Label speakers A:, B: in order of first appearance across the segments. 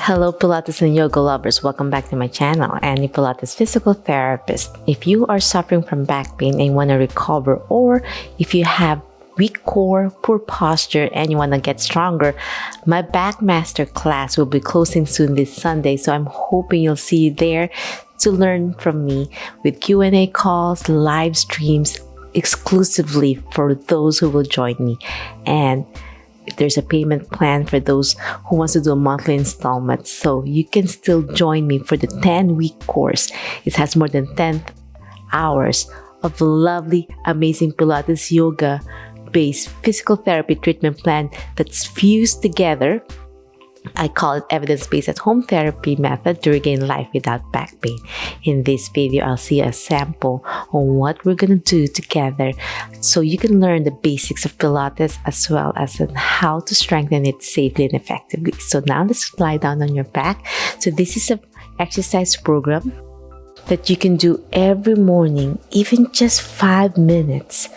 A: Hello Pilates and yoga lovers, welcome back to my channel. Annie Pilates physical therapist. If you are suffering from back pain and want to recover, or if you have weak core, poor posture, and you want to get stronger, my back master class will be closing soon this Sunday, so I'm hoping you'll see you there to learn from me with Q&A calls, live streams exclusively for those who will join me. And there's a payment plan for those who wants to do a monthly installment, so you can still join me for the 10-week course. It has more than 10 hours of lovely, amazing Pilates yoga based physical therapy treatment plan that's fused together. I call it evidence-based at-home therapy method to regain life without back pain. In this video, I'll see a sample on what we're going to do together so you can learn the basics of Pilates as well as on how to strengthen it safely and effectively. So now let's lie down on your back. So this is an exercise program that you can do every morning, even just 5 minutes,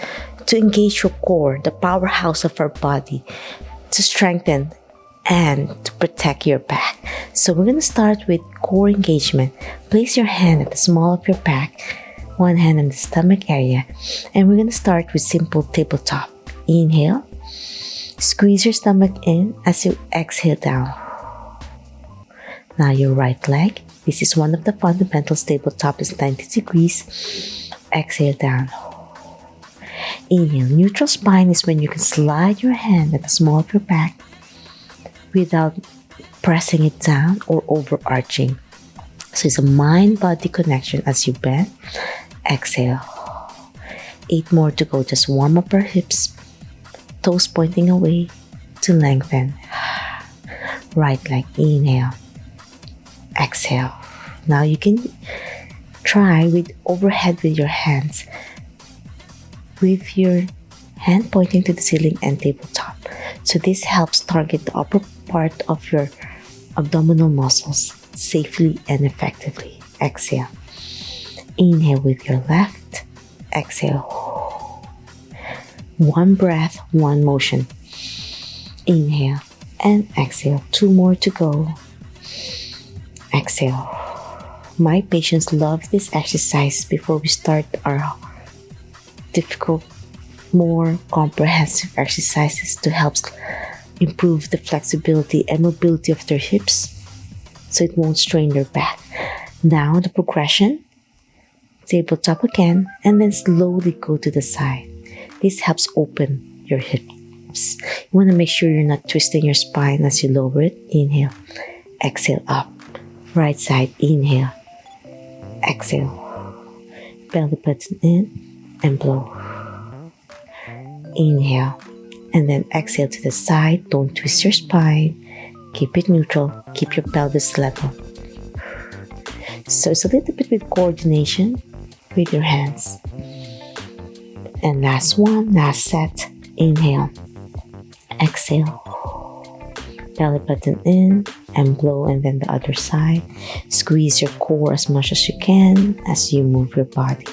A: to engage your core, the powerhouse of our body, to strengthen and to protect your back. So we're going to start with core engagement. Place your hand at the small of your back, one hand in the stomach area, and we're going to start with simple tabletop. Inhale, squeeze your stomach in as you exhale down. Now your right leg. This is one of the fundamentals. Tabletop is 90 degrees. Exhale down. Inhale. Neutral spine is when you can slide your hand at the small of your back without pressing it down or overarching. So it's a mind-body connection as you bend. Exhale. 8 more to go. Just warm up our hips. Toes pointing away to lengthen. Right leg. Inhale. Exhale. Now you can try with overhead with your hands, with your hand pointing to the ceiling and tabletop. So this helps target the upper part of your abdominal muscles safely and effectively. Exhale. Inhale with your left. Exhale. One breath, one motion. Inhale and exhale. 2 more to go. Exhale. My patients love this exercise before we start our difficult, more comprehensive exercises to help improve the flexibility and mobility of their hips so it won't strain their back. Now the progression, tabletop again, and then slowly go to the side. This helps open your hips. You want to make sure you're not twisting your spine as you lower it. Inhale, exhale up. Right side, inhale, exhale. Belly button in and blow. Inhale and then exhale to the side. Don't twist your spine. Keep it neutral. Keep your pelvis level. So it's a little bit with coordination with your hands. And last one, last set. Inhale. Exhale. Belly button in and blow, and then the other side. Squeeze your core as much as you can as you move your body.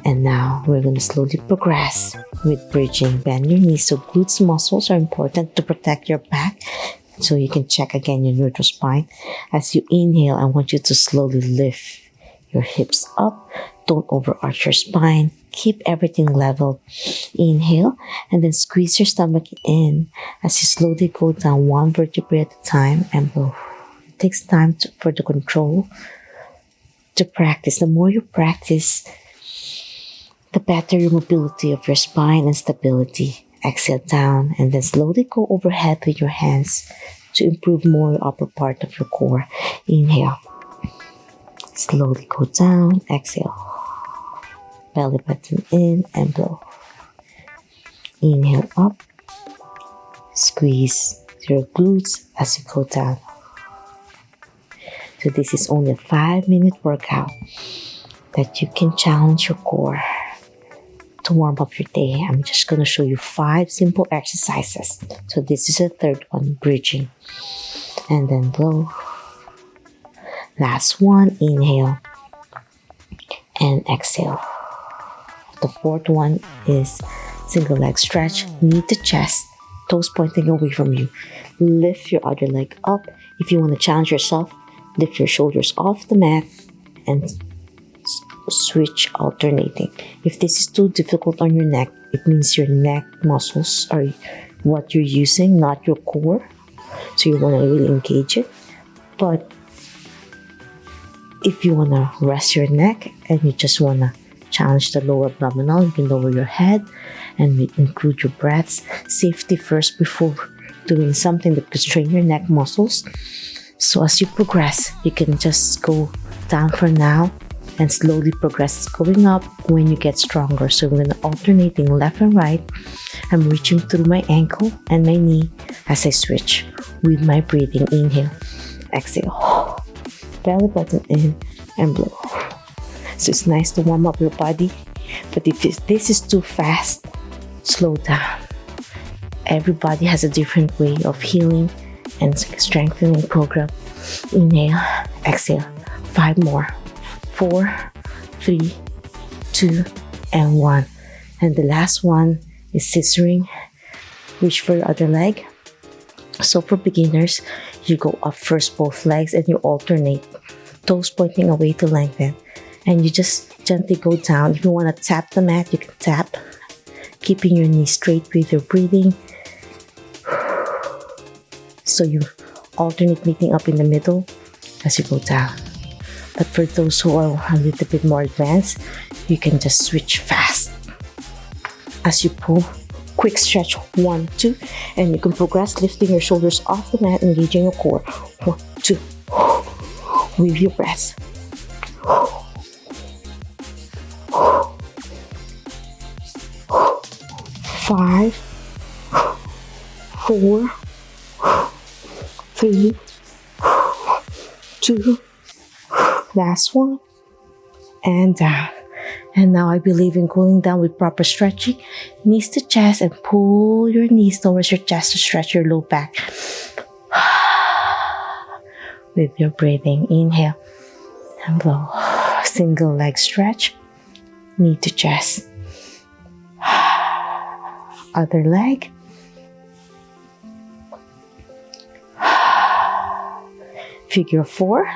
A: And now we're going to slowly progress with bridging. Bend your knees. So glutes muscles are important to protect your back. So you can check again your neutral spine. As you inhale, I want you to slowly lift your hips up. Don't overarch your spine. Keep everything level. Inhale and then squeeze your stomach in as you slowly go down one vertebrae at a time and blow. It takes time for the control to practice. The more you practice, the better your mobility of your spine and stability. Exhale down and then slowly go overhead with your hands to improve more your upper part of your core. Inhale. Slowly go down. Exhale. Belly button in and blow. Inhale up. Squeeze your glutes as you go down. So this is only a 5-minute workout that you can challenge your core to warm up your day. I'm just going to show you 5 simple exercises. So this is the third one, bridging. And then blow. Last one, inhale and exhale. The fourth one is single leg stretch, knee to chest, toes pointing away from you. Lift your other leg up. If you want to challenge yourself, lift your shoulders off the mat and switch alternating. If this is too difficult on your neck, it means your neck muscles are what you're using, not your core. So you want to really engage it. But if you want to rest your neck and you just want to challenge the lower abdominal, you can lower your head and include your breaths. Safety first before doing something that could strain your neck muscles. So as you progress, you can just go down for now and slowly progress going up when you get stronger. So I'm going to alternating left and right. I'm reaching through my ankle and my knee as I switch with my breathing. Inhale, exhale, belly button in and blow. So it's nice to warm up your body, but if this is too fast, slow down. Everybody has a different way of healing and strengthening program. Inhale, exhale, 5 more. 4, 3, 2, and 1. And the last one is scissoring. Reach for your other leg. So for beginners, you go up first both legs and you alternate. Toes pointing away to lengthen. And you just gently go down. If you want to tap the mat, you can tap. Keeping your knees straight with your breathing. So you alternate meeting up in the middle as you go down. But for those who are a little bit more advanced, you can just switch fast. As you pull, quick stretch, 1, 2, and you can progress lifting your shoulders off the mat, engaging your core. 1, 2, with your breaths. 5, 4, 3, 2, last one, and down. And now I believe in cooling down with proper stretching. Knees to chest and pull your knees towards your chest to stretch your low back. With your breathing, inhale and blow. Single leg stretch, knee to chest. Other leg. Figure 4.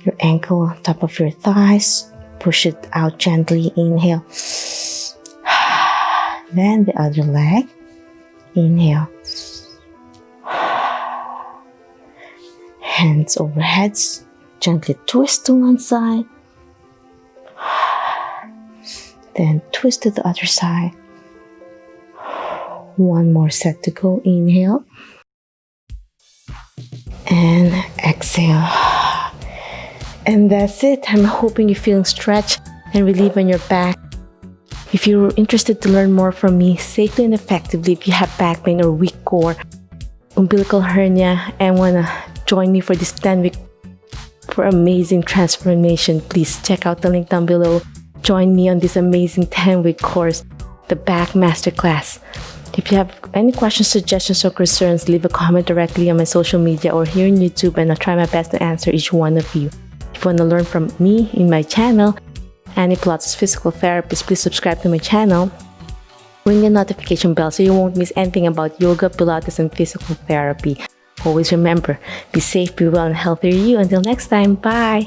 A: Your ankle on top of your thighs. Push it out gently. Inhale. Then the other leg. Inhale. Hands over heads. Gently twist to one side. Then twist to the other side. One more set to go. Inhale. And exhale. And that's it. I'm hoping you're feeling stretched and relief on your back. If you're interested to learn more from me safely and effectively, if you have back pain or weak core, umbilical hernia, and want to join me for this 10-week for amazing transformation, please check out the link down below. Join me on this amazing 10-week course, the Back Masterclass. If you have any questions, suggestions, or concerns, leave a comment directly on my social media or here on YouTube, and I'll try my best to answer each one of you. If you want to learn from me in my channel, Annie Pilates Physical Therapist, please subscribe to my channel. Ring the notification bell so you won't miss anything about yoga, Pilates, and physical therapy. Always remember, be safe, be well, and healthier you. Until next time, bye!